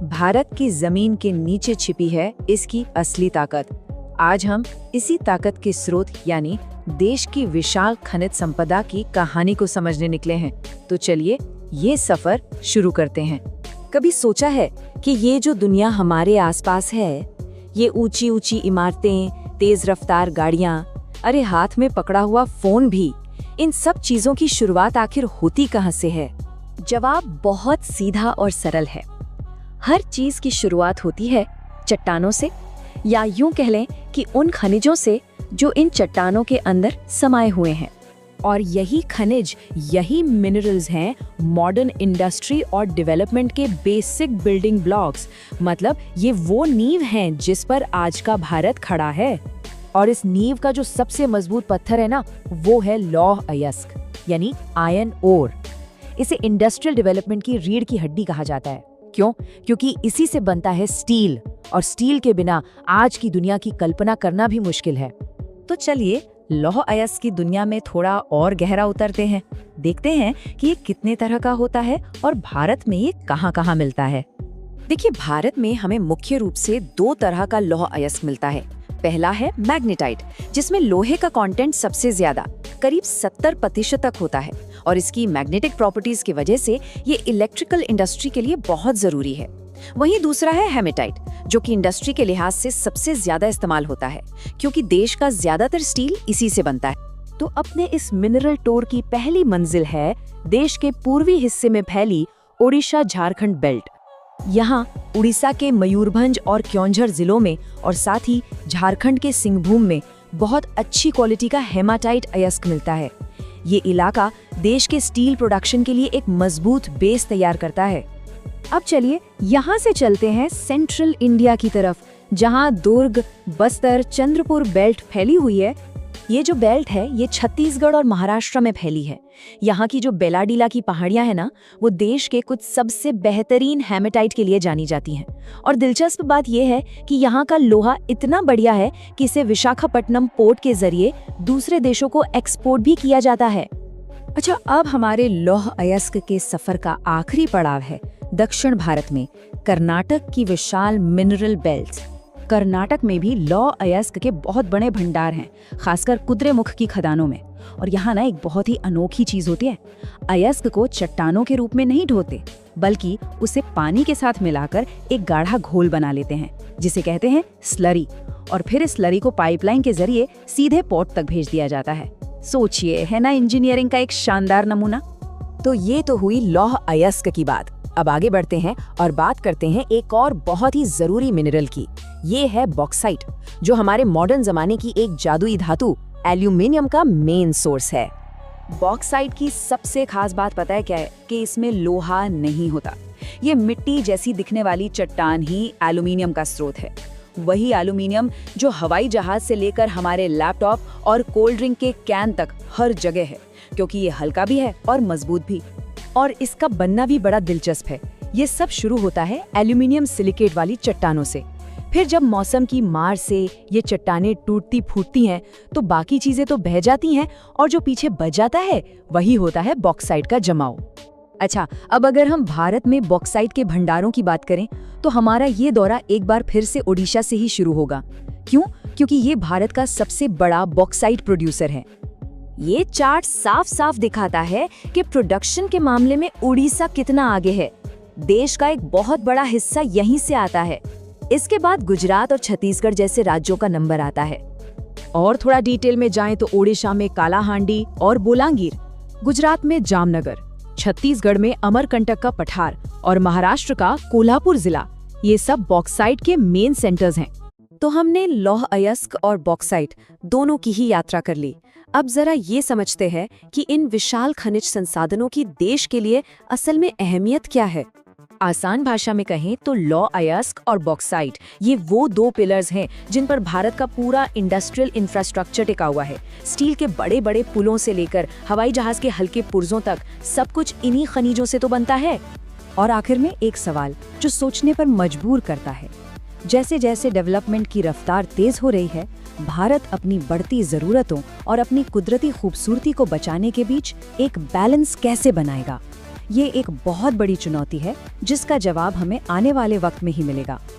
भारत की जमीन के नीचे छिपी है इसकी असली ताकत। आज हम इसी ताकत के स्रोत यानी देश की विशाल खनिज संपदा की कहानी को समझने निकले हैं। तो चलिए ये सफर शुरू करते हैं। कभी सोचा है कि ये जो दुनिया हमारे आसपास है, ये ऊंची ऊंची इमारतें, तेज रफ्तार गाड़ियां, अरे हाथ में पकड़ा हुआ फोन भी, इन सब चीजों की शुरुआत आखिर होती कहाँ से है? जवाब बहुत सीधा और सरल है। हर चीज की शुरुआत होती है चट्टानों से, या यूं कह लें कि उन खनिजों से जो इन चट्टानों के अंदर समाये हुए हैं। और यही खनिज, यही मिनरल्स हैं मॉडर्न इंडस्ट्री और डेवलपमेंट के बेसिक बिल्डिंग ब्लॉक्स। मतलब ये वो नींव हैं जिस पर आज का भारत खड़ा है। और इस नींव का जो सबसे मजबूत पत्थर है ना, वो है लौह अयस्क यानी आयरन ओर। इसे इंडस्ट्रियल डेवलपमेंट की रीढ़ की हड्डी कहा जाता है। क्यों? क्योंकि इसी से बनता है स्टील, और स्टील के बिना आज की दुनिया की कल्पना करना भी मुश्किल है। तो चलिए लौह अयस्क की दुनिया में थोड़ा और गहरा उतरते हैं। देखते हैं कि ये कितने तरह का होता है और भारत में ये कहाँ-कहाँ मिलता है। देखिए, भारत में हमें मुख्य रूप से दो तरह का लौह अयस्क मिलता है। पहला है मैग्नेटाइट, जिसमें लोहे का कंटेंट सबसे ज्यादा करीब 70% तक होता है, और इसकी मैग्नेटिक प्रॉपर्टीज की वजह से ये इलेक्ट्रिकल इंडस्ट्री के लिए बहुत जरूरी है। वहीं दूसरा है हेमेटाइट, जो कि इंडस्ट्री के लिहाज से सबसे ज्यादा इस्तेमाल होता है, क्योंकि देश का ज्यादातर स्टील इसी से बनता है। तो अपने इस मिनरल टूर की पहली मंजिल है देश के पूर्वी हिस्से में फैली ओडिशा झारखंड बेल्ट। यहाँ उड़ीसा के मयूरभंज और क्योंझर जिलों में और साथ ही झारखंड के सिंहभूम में बहुत अच्छी क्वालिटी का हेमाटाइट अयस्क मिलता है। ये इलाका देश के स्टील प्रोडक्शन के लिए एक मजबूत बेस तैयार करता है। अब चलिए यहाँ से चलते हैं सेंट्रल इंडिया की तरफ, जहाँ दुर्ग, बस्तर, चंद्रपुर बेल्ट फैली हुई है। ये जो बेल्ट है ये छत्तीसगढ़ और महाराष्ट्र में फैली है। यहाँ की जो बेलाडीला की पहाड़ियाँ हैं ना, वो देश के कुछ सबसे बेहतरीन हेमेटाइट के लिए जानी जाती हैं। और दिलचस्प बात यह है कि यहाँ का लोहा इतना बढ़िया है कि इसे विशाखापट्टनम पोर्ट के जरिए दूसरे देशों को एक्सपोर्ट भी किया जाता है। अच्छा, अब हमारे लौह अयस्क के सफर का आखिरी पड़ाव है दक्षिण भारत में कर्नाटक की विशाल मिनरल बेल्ट्स। कर्नाटक में भी लौह अयस्क के बहुत बड़े भंडार हैं, खासकर कुद्रेमुख की खदानों में। और यहाँ ना एक बहुत ही अनोखी चीज होती है। अयस्क को चट्टानों के रूप में नहीं ढोते, बल्कि उसे पानी के साथ मिलाकर एक गाढ़ा घोल बना लेते हैं, जिसे कहते हैं स्लरी। और फिर इस स्लरी को पाइपलाइन के जरिए सीधे पोर्ट तक भेज दिया जाता है। सोचिए, है ना इंजीनियरिंग का एक शानदार नमूना। तो ये तो हुई लौह अयस्क की बात। अब आगे बढ़ते हैं और बात करते हैं एक और बहुत ही जरूरी मिनरल की। ये है बॉक्साइट, जो हमारे मॉडर्न जमाने की एक जादुई धातु एल्यूमिनियम का मेन सोर्स है। बॉक्साइट की सबसे खास बात पता है क्या है? कि इसमें लोहा नहीं होता। ये मिट्टी जैसी दिखने वाली चट्टान ही एल्यूमिनियम का स्रोत है। वही एल्यूमिनियम जो हवाई जहाज से लेकर हमारे लैपटॉप और कोल्ड ड्रिंक के कैन तक हर जगह है, क्योंकि ये हल्का भी है और मजबूत भी। और इसका बनना भी बड़ा दिलचस्प है। ये सब शुरू होता है एल्यूमिनियम सिलिकेट वाली चट्टानों से। फिर जब मौसम की मार से ये चट्टानें टूटती फूटती हैं, तो बाकी चीजें तो बह जाती हैं, और जो पीछे बच जाता है वही होता है बॉक्साइट का जमाव। अच्छा, अब अगर हम भारत में बॉक्साइट के भंडारों की बात करें, तो हमारा ये दौरा एक बार फिर से ओडिशा से ही शुरू होगा। क्यों? क्योंकि ये भारत का सबसे बड़ा बॉक्साइट प्रोड्यूसर है। ये चार्ट साफ साफ दिखाता है कि प्रोडक्शन के मामले में उड़ीसा कितना आगे है। देश का एक बहुत बड़ा हिस्सा यहीं से आता है। इसके बाद गुजरात और छत्तीसगढ़ जैसे राज्यों का नंबर आता है। और थोड़ा डिटेल में जाएं तो ओडिशा में कालाहांडी और बोलांगीर, गुजरात में जामनगर, छत्तीसगढ़ में अमरकंटक का पठार और महाराष्ट्र का कोल्हापुर जिला, ये सब बॉक्साइट के मेन सेंटर्स हैं। तो हमने लौह अयस्क और बॉक्साइट दोनों की ही यात्रा कर ली। अब जरा ये समझते हैं कि इन विशाल खनिज संसाधनों की देश के लिए असल में अहमियत क्या है। आसान भाषा में कहें तो लौह अयस्क और बॉक्साइट ये वो दो पिलर्स हैं जिन पर भारत का पूरा इंडस्ट्रियल इंफ्रास्ट्रक्चर टिका हुआ है। स्टील के बड़े बड़े पुलों से लेकर हवाई जहाज के हल्के पुर्जों तक सब कुछ इन्हीं खनिजों से तो बनता है। और आखिर में एक सवाल जो सोचने पर मजबूर करता है, जैसे जैसे डेवलपमेंट की रफ्तार तेज हो रही है, भारत अपनी बढ़ती जरूरतों और अपनी कुदरती खूबसूरती को बचाने के बीच एक बैलेंस कैसे बनाएगा? ये एक बहुत बड़ी चुनौती है जिसका जवाब हमें आने वाले वक्त में ही मिलेगा।